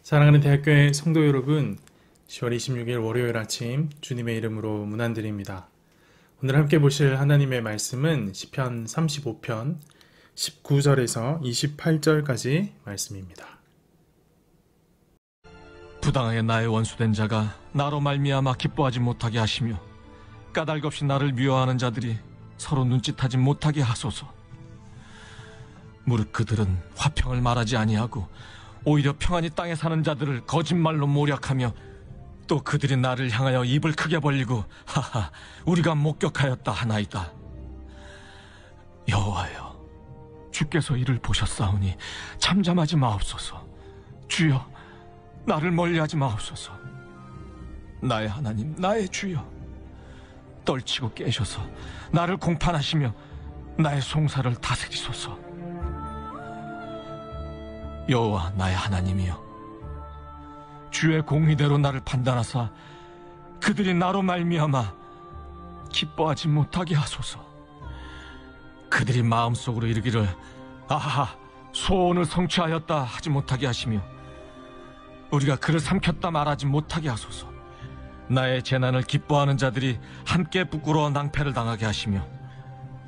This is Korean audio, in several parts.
사랑하는 대학교의 성도 여러분, 10월 26일 월요일 아침 주님의 이름으로 문안드립니다. 오늘 함께 보실 하나님의 말씀은 시편 35편 19절에서 28절까지 말씀입니다. 부당하게 나의 원수된 자가 나로 말미암아 기뻐하지 못하게 하시며 까닭없이 나를 미워하는 자들이 서로 눈짓하지 못하게 하소서. 무릇 그들은 화평을 말하지 아니하고 오히려 평안히 땅에 사는 자들을 거짓말로 모략하며 또 그들이 나를 향하여 입을 크게 벌리고 하하 우리가 목격하였다 하나이다. 여호와여, 주께서 이를 보셨사오니 잠잠하지 마옵소서. 주여, 나를 멀리하지 마옵소서. 나의 하나님, 나의 주여, 떨치고 깨셔서 나를 공판하시며 나의 송사를 다스리소서. 여호와 나의 하나님이여, 주의 공의대로 나를 판단하사 그들이 나로 말미암아 기뻐하지 못하게 하소서. 그들이 마음속으로 이르기를 아하 소원을 성취하였다 하지 못하게 하시며 우리가 그를 삼켰다 말하지 못하게 하소서. 나의 재난을 기뻐하는 자들이 함께 부끄러워 낭패를 당하게 하시며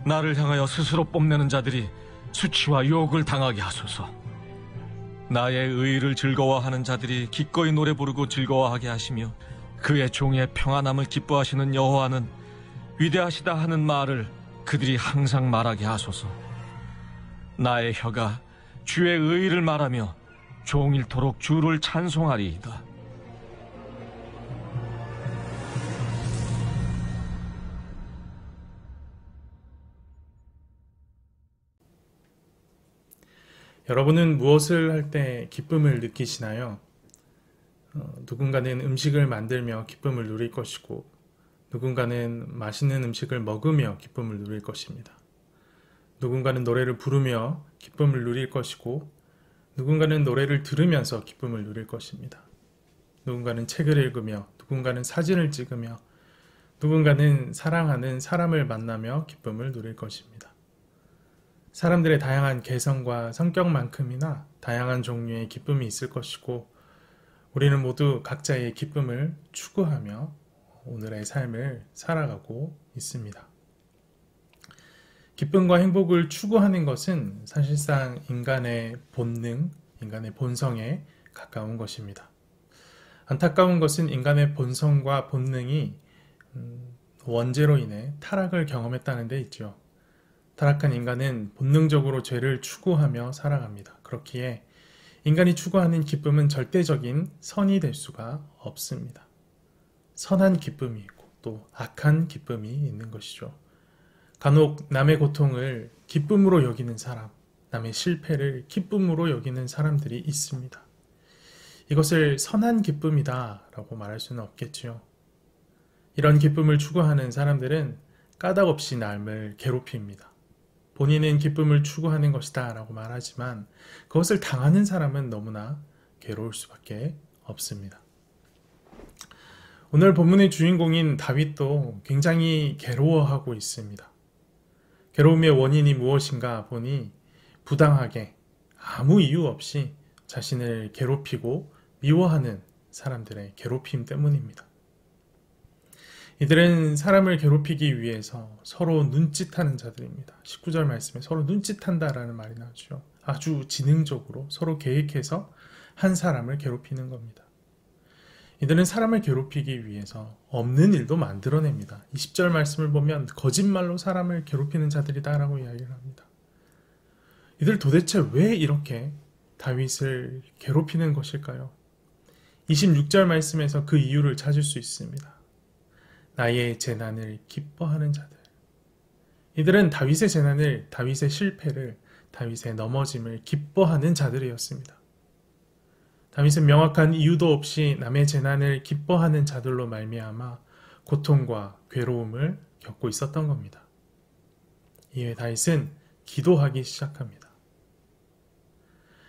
나를 향하여 스스로 뽐내는 자들이 수치와 유혹을 당하게 하소서. 나의 의의를 즐거워하는 자들이 기꺼이 노래 부르고 즐거워하게 하시며 그의 종의 평안함을 기뻐하시는 여호와는 위대하시다 하는 말을 그들이 항상 말하게 하소서. 나의 혀가 주의 의의를 말하며 종일토록 주를 찬송하리이다. 여러분은 무엇을 할 때 기쁨을 느끼시나요? 누군가는 음식을 만들며 기쁨을 누릴 것이고 누군가는 맛있는 음식을 먹으며 기쁨을 누릴 것입니다. 누군가는 노래를 부르며 기쁨을 누릴 것이고 누군가는 노래를 들으면서 기쁨을 누릴 것입니다. 누군가는 책을 읽으며 누군가는 사진을 찍으며 누군가는 사랑하는 사람을 만나며 기쁨을 누릴 것입니다. 사람들의 다양한 개성과 성격만큼이나 다양한 종류의 기쁨이 있을 것이고 우리는 모두 각자의 기쁨을 추구하며 오늘의 삶을 살아가고 있습니다. 기쁨과 행복을 추구하는 것은 사실상 인간의 본능, 인간의 본성에 가까운 것입니다. 안타까운 것은 인간의 본성과 본능이 원죄로 인해 타락을 경험했다는 데 있죠. 타락한 인간은 본능적으로 죄를 추구하며 살아갑니다. 그렇기에 인간이 추구하는 기쁨은 절대적인 선이 될 수가 없습니다. 선한 기쁨이 있고 또 악한 기쁨이 있는 것이죠. 간혹 남의 고통을 기쁨으로 여기는 사람, 남의 실패를 기쁨으로 여기는 사람들이 있습니다. 이것을 선한 기쁨이다 라고 말할 수는 없겠지요. 이런 기쁨을 추구하는 사람들은 까닭없이 남을 괴롭힙니다. 본인은 기쁨을 추구하는 것이다 라고 말하지만 그것을 당하는 사람은 너무나 괴로울 수밖에 없습니다. 오늘 본문의 주인공인 다윗도 굉장히 괴로워하고 있습니다. 괴로움의 원인이 무엇인가 보니 부당하게 아무 이유 없이 자신을 괴롭히고 미워하는 사람들의 괴롭힘 때문입니다. 이들은 사람을 괴롭히기 위해서 서로 눈짓하는 자들입니다. 19절 말씀에 서로 눈짓한다라는 말이 나오죠. 아주 지능적으로 서로 계획해서 한 사람을 괴롭히는 겁니다. 이들은 사람을 괴롭히기 위해서 없는 일도 만들어냅니다. 20절 말씀을 보면 거짓말로 사람을 괴롭히는 자들이다 라고 이야기를 합니다. 이들 도대체 왜 이렇게 다윗을 괴롭히는 것일까요? 26절 말씀에서 그 이유를 찾을 수 있습니다. 나의 재난을 기뻐하는 자들. 이들은 다윗의 재난을, 다윗의 실패를, 다윗의 넘어짐을 기뻐하는 자들이었습니다. 다윗은 명확한 이유도 없이 남의 재난을 기뻐하는 자들로 말미암아 고통과 괴로움을 겪고 있었던 겁니다. 이에 다윗은 기도하기 시작합니다.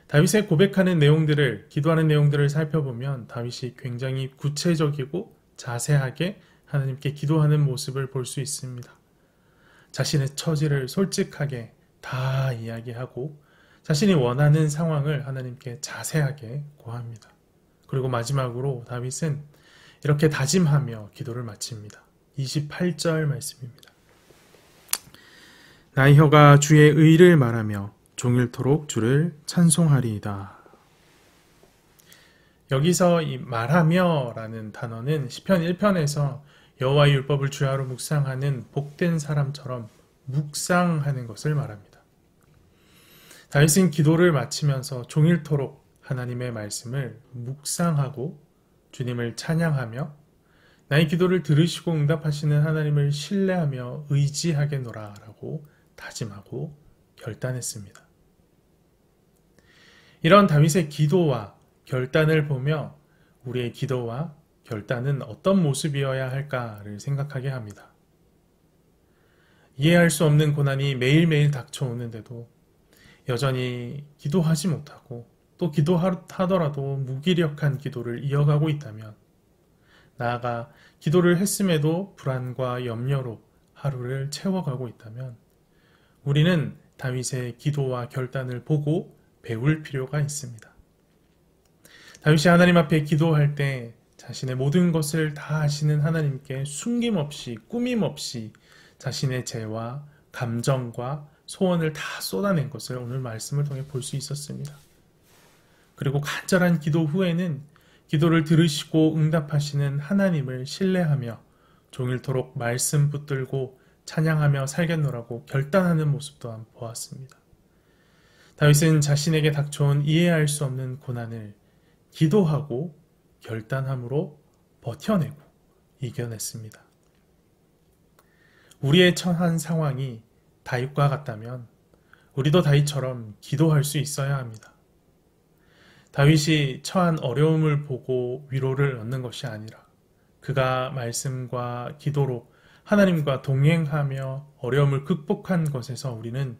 다윗의 고백하는 내용들을, 기도하는 내용들을 살펴보면 다윗이 굉장히 구체적이고 자세하게 하나님께 기도하는 모습을 볼 수 있습니다. 자신의 처지를 솔직하게 다 이야기하고 자신이 원하는 상황을 하나님께 자세하게 고합니다. 그리고 마지막으로 다윗은 이렇게 다짐하며 기도를 마칩니다. 28절 말씀입니다. 나의 혀가 주의 의를 말하며 종일토록 주를 찬송하리이다. 여기서 이 말하며 라는 단어는 시편 1편에서 여호와의 율법을 주야로 묵상하는 복된 사람처럼 묵상하는 것을 말합니다. 다윗은 기도를 마치면서 종일토록 하나님의 말씀을 묵상하고 주님을 찬양하며 나의 기도를 들으시고 응답하시는 하나님을 신뢰하며 의지하겠노라 라고 다짐하고 결단했습니다. 이런 다윗의 기도와 결단을 보며 우리의 기도와 결단은 어떤 모습이어야 할까를 생각하게 합니다. 이해할 수 없는 고난이 매일매일 닥쳐오는데도 여전히 기도하지 못하고 또 기도하더라도 무기력한 기도를 이어가고 있다면, 나아가 기도를 했음에도 불안과 염려로 하루를 채워가고 있다면 우리는 다윗의 기도와 결단을 보고 배울 필요가 있습니다. 다윗이 하나님 앞에 기도할 때 자신의 모든 것을 다 아시는 하나님께 숨김없이 꾸밈없이 자신의 죄와 감정과 소원을 다 쏟아낸 것을 오늘 말씀을 통해 볼 수 있었습니다. 그리고 간절한 기도 후에는 기도를 들으시고 응답하시는 하나님을 신뢰하며 종일토록 말씀 붙들고 찬양하며 살겠노라고 결단하는 모습 또한 보았습니다. 다윗은 자신에게 닥쳐온 이해할 수 없는 고난을 기도하고 결단함으로 버텨내고 이겨냈습니다. 우리의 처한 상황이 다윗과 같다면 우리도 다윗처럼 기도할 수 있어야 합니다. 다윗이 처한 어려움을 보고 위로를 얻는 것이 아니라 그가 말씀과 기도로 하나님과 동행하며 어려움을 극복한 것에서 우리는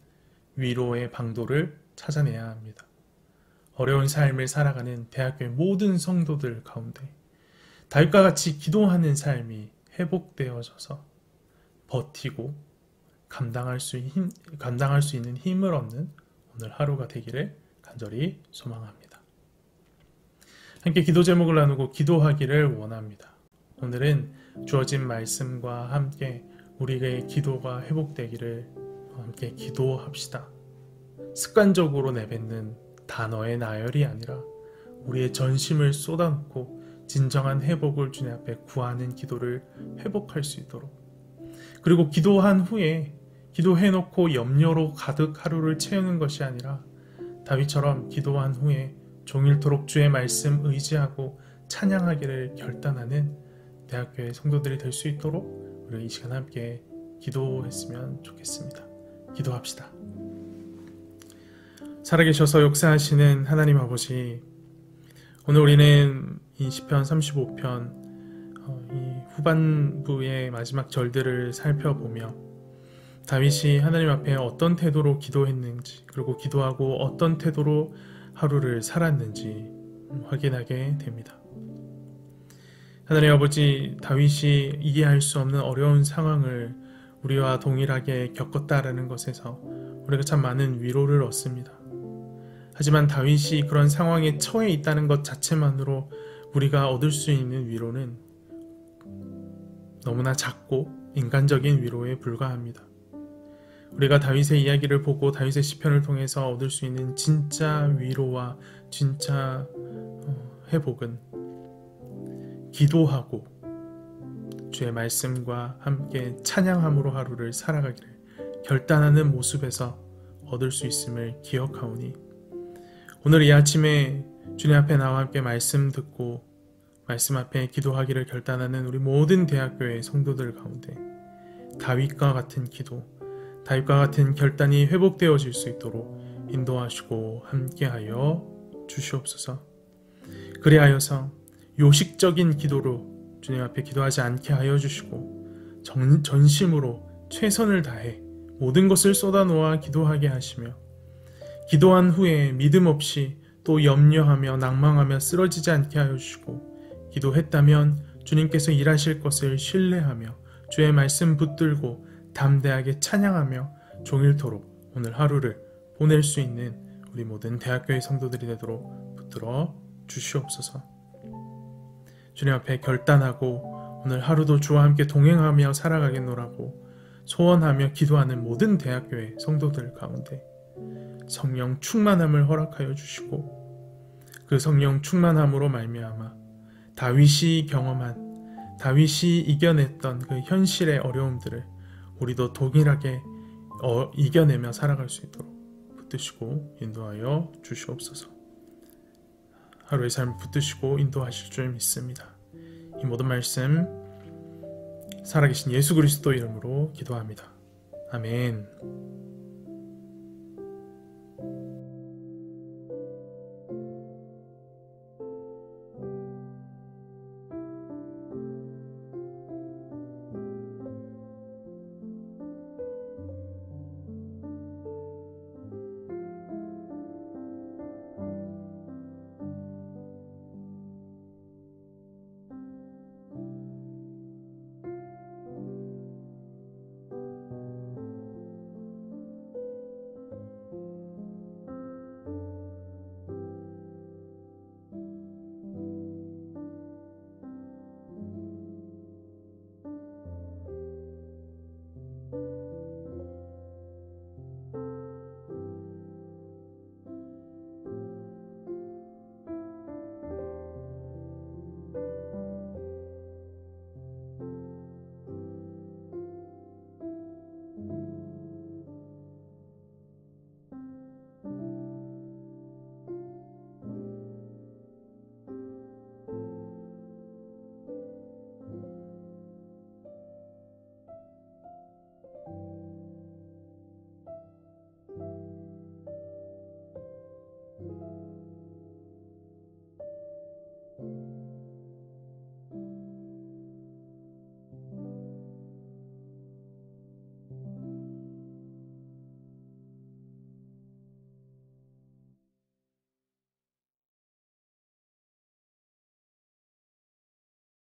위로의 방도를 찾아내야 합니다. 어려운 삶을 살아가는 대학교의 모든 성도들 가운데 다윗과 같이 기도하는 삶이 회복되어져서 버티고 감당할 수 있는 힘을 얻는 오늘 하루가 되기를 간절히 소망합니다. 함께 기도 제목을 나누고 기도하기를 원합니다. 오늘은 주어진 말씀과 함께 우리의 기도가 회복되기를 함께 기도합시다. 습관적으로 내뱉는 단어의 나열이 아니라 우리의 전심을 쏟아놓고 진정한 회복을 주님 앞에 구하는 기도를 회복할 수 있도록, 그리고 기도한 후에 기도해놓고 염려로 가득 하루를 채우는 것이 아니라 다윗처럼 기도한 후에 종일토록 주의 말씀 의지하고 찬양하기를 결단하는 대학교의 성도들이 될 수 있도록 우리 이 시간 함께 기도했으면 좋겠습니다. 기도합시다. 살아계셔서 역사하시는 하나님 아버지, 오늘 우리는 이 시편 35편 이 후반부의 마지막 절들을 살펴보며 다윗이 하나님 앞에 어떤 태도로 기도했는지, 그리고 기도하고 어떤 태도로 하루를 살았는지 확인하게 됩니다. 하나님 아버지, 다윗이 이해할 수 없는 어려운 상황을 우리와 동일하게 겪었다라는 것에서 우리가 참 많은 위로를 얻습니다. 하지만 다윗이 그런 상황에 처해 있다는 것 자체만으로 우리가 얻을 수 있는 위로는 너무나 작고 인간적인 위로에 불과합니다. 우리가 다윗의 이야기를 보고 다윗의 시편을 통해서 얻을 수 있는 진짜 위로와 진짜 회복은 기도하고 주의 말씀과 함께 찬양함으로 하루를 살아가기를 결단하는 모습에서 얻을 수 있음을 기억하오니, 오늘 이 아침에 주님 앞에 나와 함께 말씀 듣고 말씀 앞에 기도하기를 결단하는 우리 모든 대학교의 성도들 가운데 다윗과 같은 기도, 다윗과 같은 결단이 회복되어질 수 있도록 인도하시고 함께하여 주시옵소서. 그리하여서 요식적인 기도로 주님 앞에 기도하지 않게 하여 주시고 전심으로 최선을 다해 모든 것을 쏟아놓아 기도하게 하시며, 기도한 후에 믿음 없이 또 염려하며 낭망하며 쓰러지지 않게 하여 주시고, 기도했다면 주님께서 일하실 것을 신뢰하며 주의 말씀 붙들고 담대하게 찬양하며 종일토록 오늘 하루를 보낼 수 있는 우리 모든 대학교의 성도들이 되도록 붙들어 주시옵소서. 주님 앞에 결단하고 오늘 하루도 주와 함께 동행하며 살아가겠노라고 소원하며 기도하는 모든 대학교의 성도들 가운데 성령 충만함을 허락하여 주시고 그 성령 충만함으로 말미암아 다윗이 경험한, 다윗이 이겨냈던 그 현실의 어려움들을 우리도 동일하게 이겨내며 살아갈 수 있도록 붙드시고 인도하여 주시옵소서. 하루의 삶을 붙드시고 인도하실 줄 믿습니다. 이 모든 말씀 살아계신 예수 그리스도 이름으로 기도합니다. 아멘.